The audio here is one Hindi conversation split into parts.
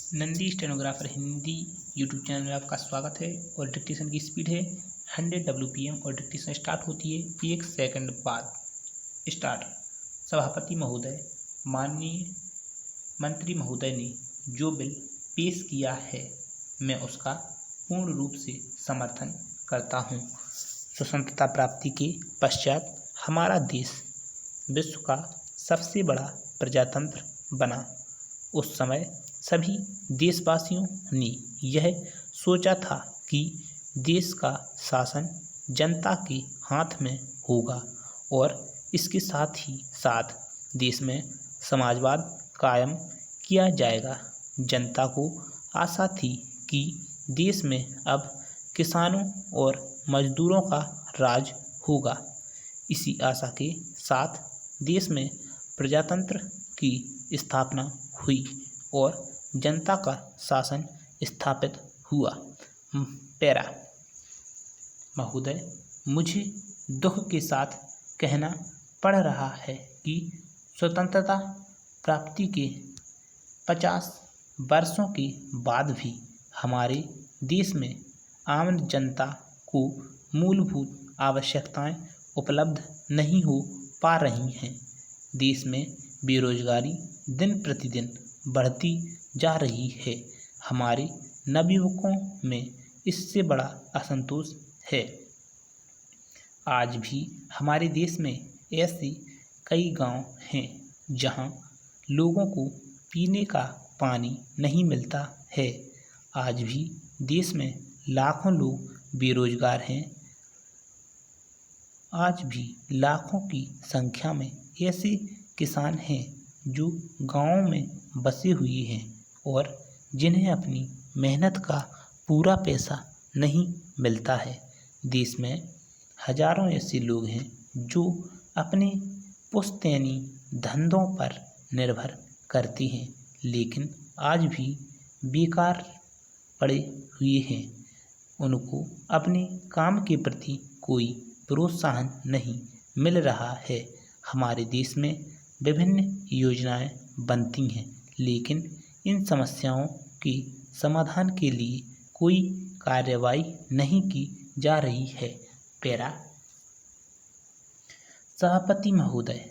Nandi stenographer Hindi YouTube channel में आपका स्वागत है। और डिक्टेशन की स्पीड है 100 WPM और डिक्टेशन स्टार्ट होती है 1 सेकंड बाद। स्टार्ट। सभापति महोदय, माननीय मंत्री महोदय ने जो बिल पेश किया है मैं उसका पूर्ण रूप से समर्थन करता हूँ। स्वतंत्रता प्राप्ति के पश्चात हमारा देश विश्व का सबसे बड़ा प्रजातंत्र बना। उस समय सभी देशवासियों ने यह सोचा था कि देश का शासन जनता के हाथ में होगा और इसके साथ ही साथ देश में समाजवाद कायम किया जाएगा। जनता को आशा थी कि देश में अब किसानों और मजदूरों का राज होगा। इसी आशा के साथ देश में प्रजातंत्र की स्थापना हुई और जनता का शासन स्थापित हुआ। पैरा। महोदय, मुझे दुख के साथ कहना पड़ रहा है कि स्वतंत्रता प्राप्ति के 50 वर्षों के बाद भी हमारे देश में आम जनता को मूलभूत आवश्यकताएं उपलब्ध नहीं हो पा रही हैं। देश में बेरोजगारी दिन प्रतिदिन बढ़ती जा रही है। हमारे नवयुवकों में इससे बड़ा असंतोष है। आज भी हमारे देश में ऐसे कई गांव हैं जहां लोगों को पीने का पानी नहीं मिलता है। आज भी देश में लाखों लोग बेरोजगार हैं। आज भी लाखों की संख्या में ऐसे किसान हैं जो गांवों में बसे हुए हैं और जिन्हें अपनी मेहनत का पूरा पैसा नहीं मिलता है। देश में हजारों ऐसे लोग हैं जो अपने पुश्तैनी धंधों पर निर्भर करते हैं लेकिन आज भी बेकार पड़े हुए हैं। उनको अपने काम के प्रति कोई प्रोत्साहन नहीं मिल रहा है। हमारे देश में विभिन्न योजनाएं बनती हैं लेकिन इन समस्याओं के समाधान के लिए कोई कार्रवाई नहीं की जा रही है। पैरा। सभापति महोदय,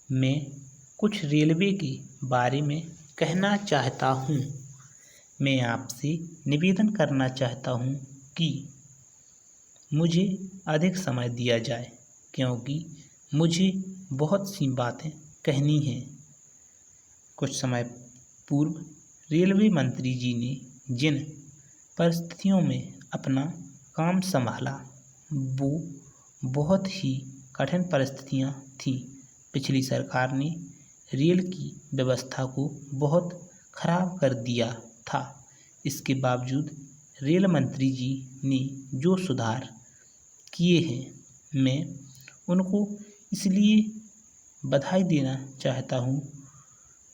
मैं कुछ रेलवे के बारे में कहना चाहता हूँ। मैं आपसे निवेदन करना चाहता हूँ कि मुझे अधिक समय दिया जाए क्योंकि मुझे बहुत सी बातें कहनी हैं। कुछ समय पूर्व रेलवे मंत्री जी ने जिन परिस्थितियों में अपना काम संभाला वो बहुत ही कठिन परिस्थितियां थीं। पिछली सरकार ने रेल की व्यवस्था को बहुत खराब कर दिया था। इसके बावजूद रेल मंत्री जी ने जो सुधार किए हैं मैं उनको इसलिए बधाई देना चाहता हूँ।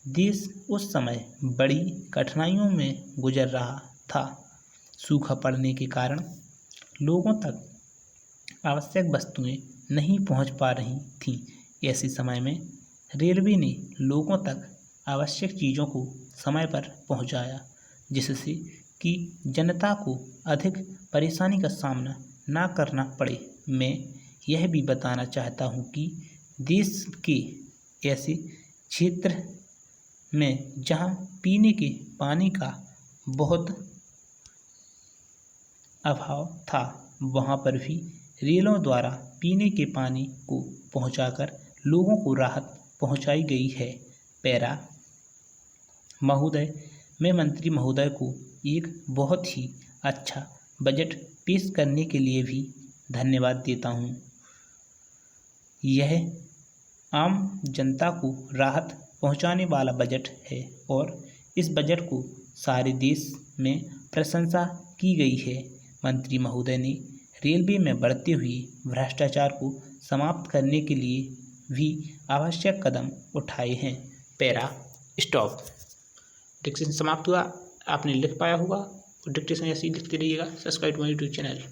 देश उस समय बड़ी कठिनाइयों में गुजर रहा था। सूखा पड़ने के कारण लोगों तक आवश्यक वस्तुएं नहीं पहुंच पा रही थीं। ऐसे समय में रेलवे ने लोगों तक आवश्यक चीज़ों को समय पर पहुंचाया जिससे कि जनता को अधिक परेशानी का सामना ना करना पड़े। मैं यह भी बताना चाहता हूं कि देश के ऐसे क्षेत्र में जहां पीने के पानी का बहुत अभाव था वहां पर भी रेलों द्वारा पीने के पानी को पहुंचाकर लोगों को राहत पहुंचाई गई है। पैरा। महोदय, मैं मंत्री महोदय को एक बहुत ही अच्छा बजट पेश करने के लिए भी धन्यवाद देता हूं। यह आम जनता को राहत पहुंचाने वाला बजट है और इस बजट को सारे देश में प्रशंसा की गई है। मंत्री महोदय ने रेलवे में बढ़ते हुए भ्रष्टाचार को समाप्त करने के लिए भी आवश्यक कदम उठाए हैं। पैरा। स्टॉप। डिक्टेशन समाप्त हुआ। आपने लिख पाया होगा और डिक्टेशन ऐसे ही लिखते रहिएगा। Subscribe to my YouTube channel.